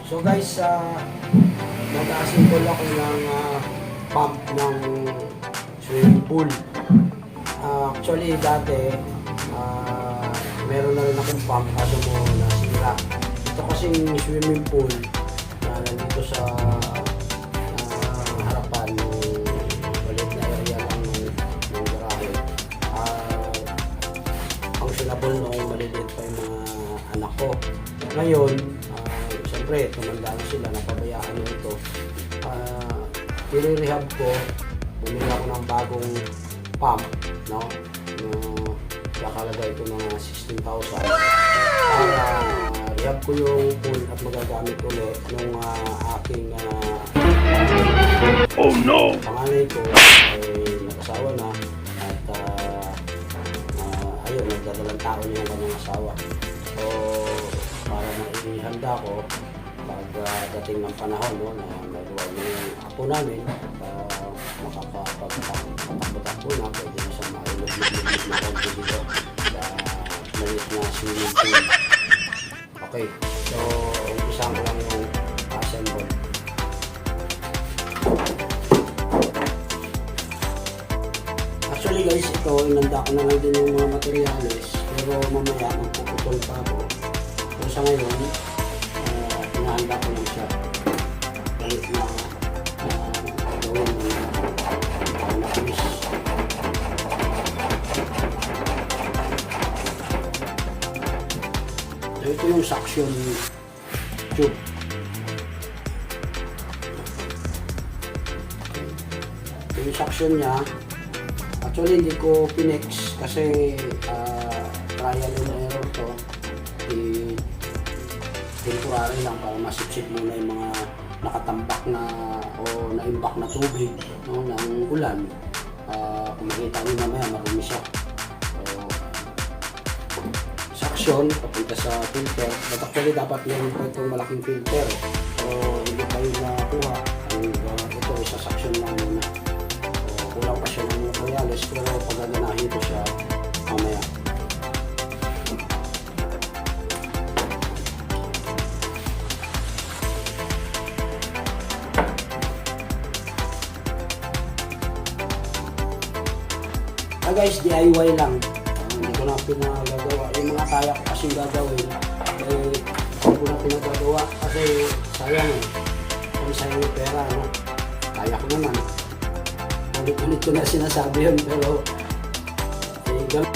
So guys, nag-assemble ako ng pump ng swimming pool. Actually dati, meron na rin akong pump kaso mo nasira. Ito kasing swimming pool na nandito sa harapan ng maliit na area lang ng garahe. Functionable noong maliliit pa yung mga anak ko. Ngayon, siyempre, tumanda na sila, napabayaan nyo ito. Pinirehab ko, bumili ako ng bagong pump, no? Kakalagay ito ng 16,000 para rehab ko yung pool at magagamit ulit nung aking oh no! panganay ko ay nag-asawa na at ayun, nagdadalang tao niya ng kanyang asawa. So, para maihanda ko pag dating ng panahon, no, na nagawa na yung apo namin, makakapagtakbo-takbo na, pwede na siya mailog-log na konti dito sa maliit na swimming pool. Okay, so umpisahan ko lang yung assemble. Actually guys, ito, inanda ko na lang din yung mga materials, pero mamaya magpuputol pa ako. So sa ngayon, pinahanda ko lang siya. Balik na gawin ng nakinis. So ito yung suction tube. Ito yung suction niya. Actually hindi ko pinex kasi trial and error to. Temporary lang para masipsip muna yung mga nakatambak na o naimbak na tubig, no, ng ulan. Kung makita nyo mamaya marumi siya. Suction papunta sa filter, but actually dapat meron pa itong malaking filter. So hindi pa yun nakuha. Ito isa suction lang muna. Kulang pa siya ng materials pero pagaganahin ko siya mamaya. Guys, DIY lang. Hindi ko na pinagagawa. Yung mga kaya ko kasing gagawin, hindi ko na pinagagawa kasi sayang kung sayang yung pera, no? Kaya ko naman. Ulit-ulit ko na sinasabi yun, pero ganun.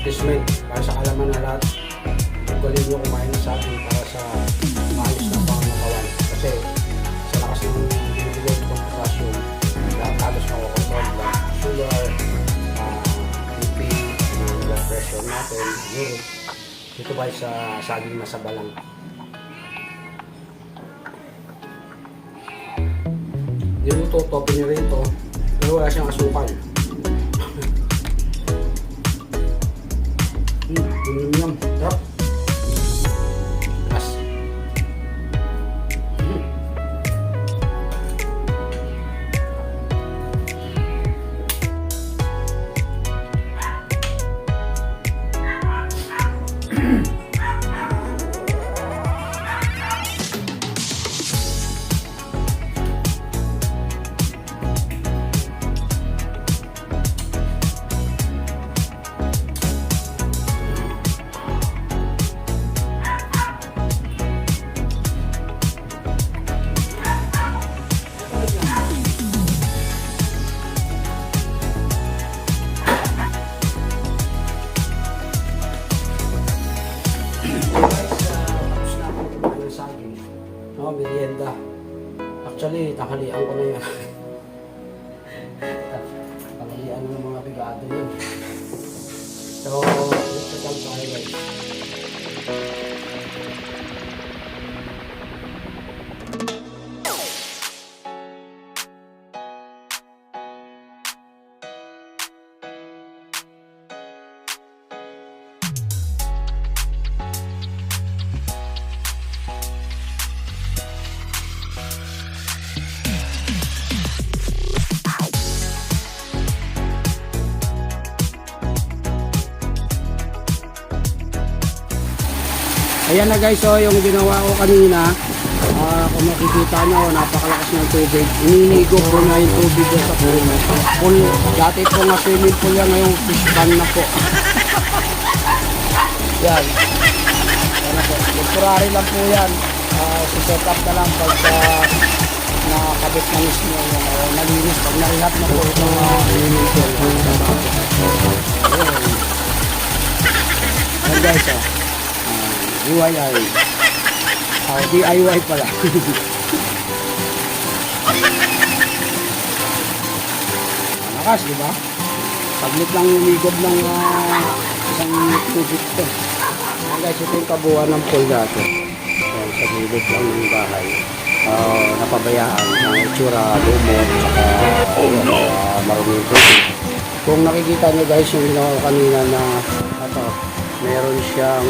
advertisement para sa kalaman na lahat. Galing nyo kumain ng saging para sa maayos na pangangatawan. Kasi sa lakas ng binibigay itong potassium, lahat halos makukontrol lang. Sugar, BP, blood pressure natin, uric. Dito ba sa saging na sabalang. Niluto to, pinirito, pero wala siyang asukal. Yum. Sarap. Yes. No, merienda. Actually, tanghalian ko na yan. Tanghalian ng mga bigado yun. So, let's check tayo guys. Ayan na guys, so yung ginawa ko kanina, kung makikita nyo, napakalakas ng tubig. Ininigo ko na yung tubig sa pool. Dati po nga swimming pool yan, ngayong fish pan na po. Yan. Yan na po. Temporary lang po yan. Set up na lang pagka nakakabit na mismo yung nalinis. Pag narihat na po itong swimming pool. Yan guys, DIY. DIY pala. Malakas, di ba? Saglit lang umigod ng isang tubig to. Guys, ito yung kabuuan ng pool natin. Sa gilid lang ng bahay. Napabayaan ng itsura, lumot, saka maruming tubig. Kung nakikita nyo guys, yung ginawa kanina na meron siyang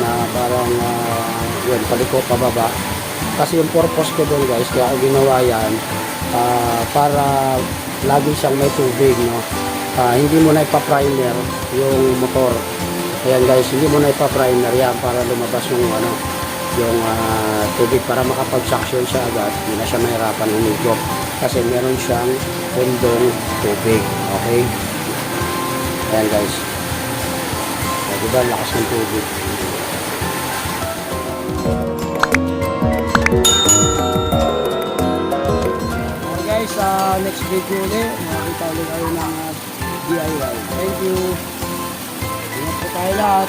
na parang yun, palikot pababa. Kasi yung purpose ko doon guys, kaya ginawa yan para lagi siyang may tubig, no? Hindi mo na ipa-primer yung motor. Ayan guys, hindi mo na ipa-primer yan para lumabas yung yung tubig para makapag-suction siya agad. Hindi na siya mahirapan umigop kasi meron siyang pundong tubig. Okay? Ayan guys. Diba, lakas ng tubig. Okay guys, next video ulit. Makakita ulit kayo ng DIY. Thank you. Ingat po tayo lahat.